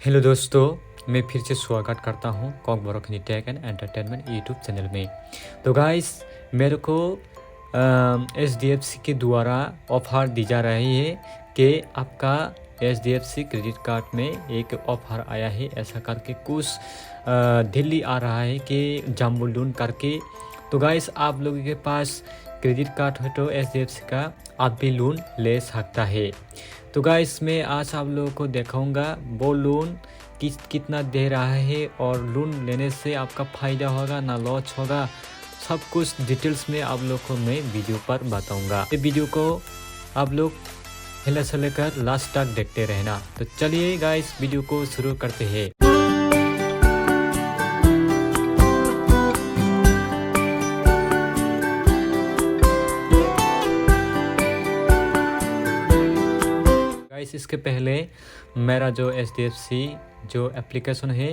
Hello दोस्तों, मैं फिर से स्वागत करता हूँ कॉक बरोखनी tech and entertainment YouTube channel में। तो गाइस, मेरे को HDFC के द्वारा ऑफ़र दी जा रही है कि आपका HDFC क्रेडिट कार्ड में एक ऑफ़र आया है, ऐसा करके कुछ दिल्ली आ रहा है कि जम्बो लोन करके। तो गाइस, आप लोगों के पास क्रेडिट कार्ड हो तो HDFC का आप भी लोन ले सकता है। तो गाइस, मैं आज आप लोगों को दिखाऊंगा वो लोन कितना दे रहा है और लोन लेने से आपका फ़ायदा होगा ना लॉस होगा, सब कुछ डिटेल्स में आप लोगों को मैं वीडियो पर बताऊंगा। ये वीडियो को आप लोग पहले से लेकर लास्ट तक देखते रहना। तो चलिए गाइस, वीडियो को शुरू करते हैं। गाइस, इसके पहले मेरा जो HDFC जो एप्लीकेशन है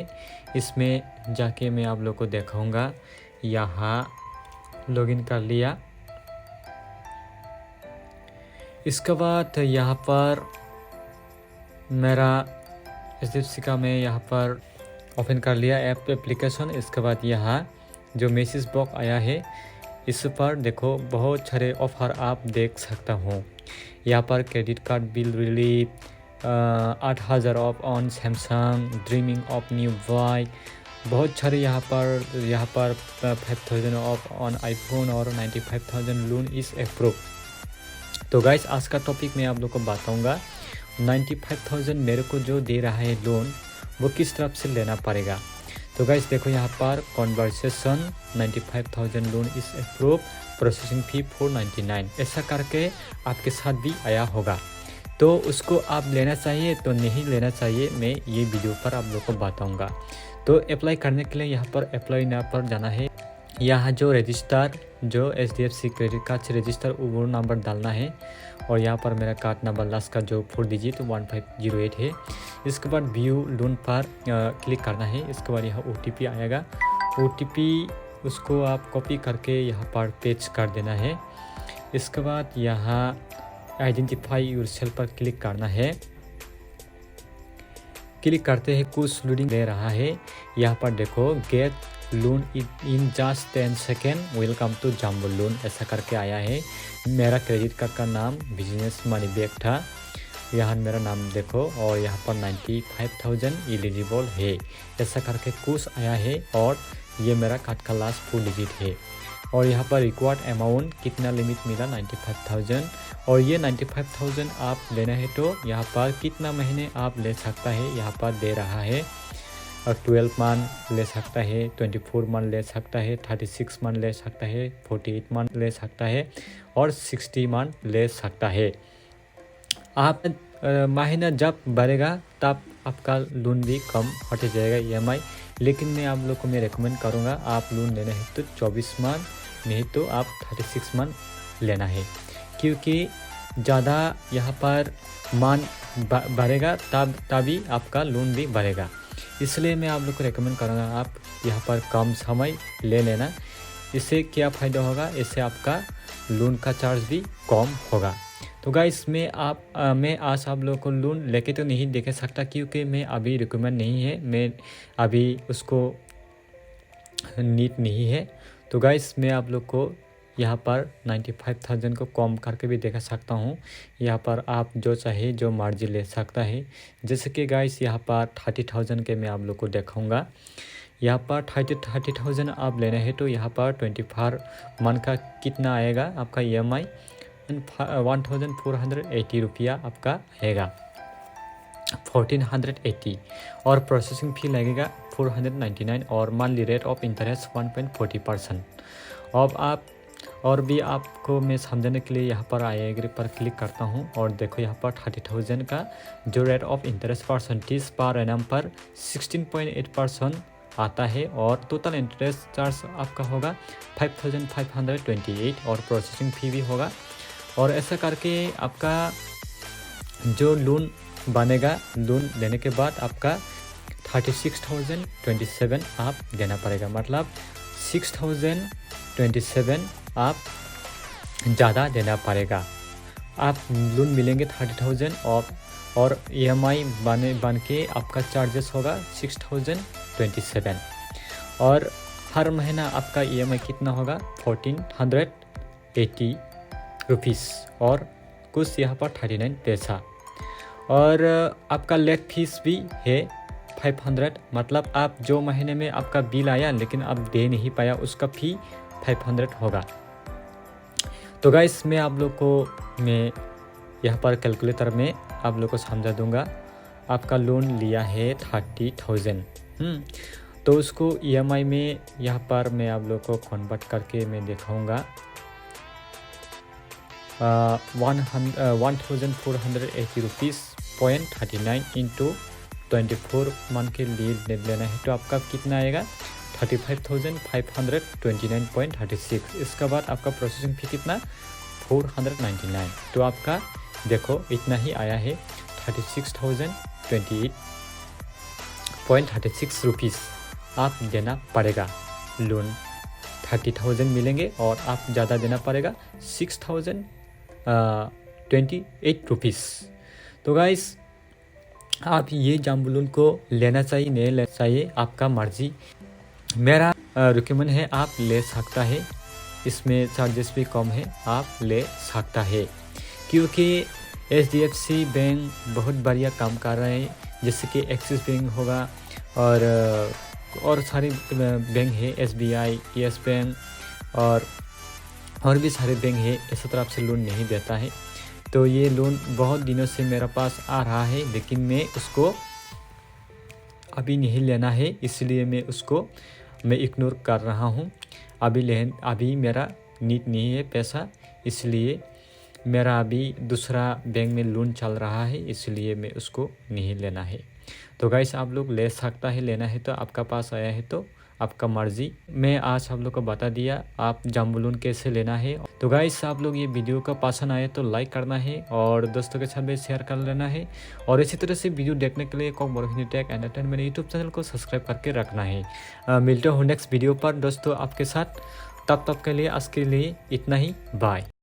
इसमें जाके मैं आप लोग को दिखाऊंगा। यहाँ लॉगिन कर लिया। इसके बाद यहाँ पर मेरा HDFC का मैं यहाँ पर ओपन कर लिया एप्लीकेशन। इसके बाद यहाँ जो मैसेज बॉक्स आया है इस पर देखो बहुत सारे ऑफ़र आप देख सकता हूँ। यहाँ पर credit card bill relief, 8,000 of on Samsung, dreaming of new bike, बहुत सारे यहाँ पर 5,000 ऑफ ऑन आईफोन और 95,000 लोन इस अप्रूव। तो गाइस, आज का टॉपिक मैं आप लोग को बताऊँगा 95,000 मेरे को जो दे रहा है लोन वो किस तरफ से लेना पड़ेगा। तो गाइस देखो, यहाँ पर कॉन्वर्सेशन 95,000 लोन इस अप्रूव, प्रोसेसिंग फ़ी 499, ऐसा करके आपके साथ भी आया होगा। तो उसको आप लेना चाहिए तो नहीं लेना चाहिए, मैं ये वीडियो पर आप लोग को बताऊंगा। तो अप्लाई करने के लिए यहाँ पर अप्लाई नाउ पर जाना है। यहाँ जो रजिस्टर जो HDFC क्रेडिट कार्ड से रजिस्टर वो नंबर डालना है और यहाँ पर मेरा कार्ड नंबर लास्ट का जो 4 डिजिट 1508 है। इसके बाद व्यू लोन पर क्लिक करना है। इसके बाद यहाँ OTP आएगा। OTP उसको आप कॉपी करके यहाँ पर पेस्ट कर देना है। इसके बाद यहाँ आइडेंटिफाई योरसेल्फ पर क्लिक करना है। क्लिक करते हैं कुछ लोडिंग ले रहा है। यहाँ पर देखो get loan in just 10 second, welcome to Jumbo loan, ऐसा करके आया है। मेरा क्रेडिट कार्ड का नाम बिजनेस मनी बैग था। यहाँ मेरा नाम देखो और यहाँ पर 95,000 एलिजिबल है, ऐसा करके कुछ आया है। और ये मेरा कार्ड का लास्ट 4 डिजिट है। और यहाँ पर रिक्वायर्ड अमाउंट कितना लिमिट मिला 95,000। और ये 95,000 आप लेना है तो यहाँ पर कितना महीने आप ले सकता है यहाँ पर दे रहा है। और 12 मंथ ले सकता है, 24 मंथ ले सकता है, 36 मंथ ले सकता है, 48 मंथ ले सकता है और 60 मंथ ले सकता है। आप महीना जब बढ़ेगा तब आपका लोन भी कम हट जाएगा EMI। लेकिन मैं आप लोग को मैं रेकमेंड करूँगा, आप लोन लेना है तो 24 मंथ, नहीं तो आप 36 मंथ लेना है, क्योंकि ज़्यादा यहाँ पर मंथ बढ़ेगा तभी आपका लोन भी बढ़ेगा। इसलिए मैं आप लोग को रेकमेंड करूँगा आप यहाँ पर कम समय ले लेना। इससे क्या फ़ायदा होगा, इससे आपका लोन का चार्ज भी कम होगा। तो गाइस, मैं आज आप लोगों को लोन लेके तो नहीं देख सकता, क्योंकि मैं अभी रिक्वायरमेंट नहीं है, मैं अभी उसको नीड नहीं है। तो गाइस, मैं आप लोग को यहाँ पर 95,000 को कम करके भी दिखा सकता हूँ। यहाँ पर आप जो चाहे जो मर्जी ले सकता है। जैसे कि गाइस, यहाँ पर 30,000 के मैं आप लोग को दिखाऊंगा। यहाँ पर 30,000 आप लेना है तो यहाँ पर 24 मंथ का कितना आएगा आपका EMI 1,480 रुपया आपका आएगा, 1,480। और प्रोसेसिंग फ़ी लगेगा 499 और मंथली रेट ऑफ इंटरेस्ट 1.40%। अब आप और भी आपको मैं समझाने के लिए यहाँ पर आई एग्री पर क्लिक करता हूँ। और देखो, यहाँ पर 30,000 का जो rate of interest percentage per annum पर 16.8% आता है और टोटल इंटरेस्ट चार्ज आपका होगा 5,528 और प्रोसेसिंग फ़ी भी होगा। और ऐसा करके आपका जो लोन बनेगा, लोन लेने के बाद आपका 36,027 आप देना पड़ेगा, मतलब 6,027 आप ज़्यादा देना पड़ेगा। आप लोन मिलेंगे 30,000 और और EMI बन के आपका चार्जेस होगा 6027 और हर महीना आपका EMI कितना होगा 1480 रुपीज़ और कुछ यहाँ पर 39 पैसा। और आपका लेट फीस भी है 500, मतलब आप जो महीने में आपका बिल आया लेकिन आप दे नहीं पाया उसका फी 500 होगा। तो गाइस मैं आप लोग को मैं यहाँ पर कैलकुलेटर में आप लोग को समझा दूंगा। आपका लोन लिया है 30,000, तो उसको EMI में यहाँ पर मैं आप लोग को कन्वर्ट करके मैं दिखाऊंगा। 1480 रुपीज़ 0.39 इंटू 24 मंथ के लिए लेना है तो आपका कितना आएगा 35,529.36। इसके बाद आपका प्रोसेसिंग फी कितना 499। तो आपका देखो इतना ही आया है 36,028.36 रुपीज़ आप देना पड़ेगा। लोन 30,000 मिलेंगे और आप ज़्यादा देना पड़ेगा 6,028 रुपीज़। तो गाइस आप ये जाम्बू लोन को लेना चाहिए नहीं लेना चाहिए आपका मर्जी। मेरा रिकमेंड है आप ले सकता है, इसमें चार्जेस भी कम है, आप ले सकता है क्योंकि HDFC बैंक बहुत बढ़िया काम कर रहे हैं। जैसे कि एक्सिस बैंक होगा और सारे बैंक है SBI, येस बैंक और भी सारे बैंक है इस तरफ से लोन नहीं देता है। तो ये लोन बहुत दिनों से मेरे पास आ रहा है लेकिन मैं उसको अभी नहीं लेना है, इसलिए मैं उसको इग्नोर कर रहा हूँ। अभी मेरा नीड नहीं है पैसा, इसलिए मेरा अभी दूसरा बैंक में लोन चल रहा है, इसलिए मैं उसको नहीं लेना है। तो गाइस आप लोग ले सकता है, लेना है तो आपका पास आया है तो आपका मर्जी। मैं आज आप लोग को बता दिया आप जाम्बू लोन कैसे लेना है। तो गाइस आप लोग ये वीडियो का पसंद आए तो लाइक करना है और दोस्तों के साथ भी शेयर कर लेना है और इसी तरह से वीडियो देखने के लिए कॉक Hindi tech entertainment YouTube channel को सब्सक्राइब करके रखना है। मिलते हो नेक्स्ट वीडियो पर दोस्तों आपके साथ, तब तक के लिए आज के लिए इतना ही, बाय।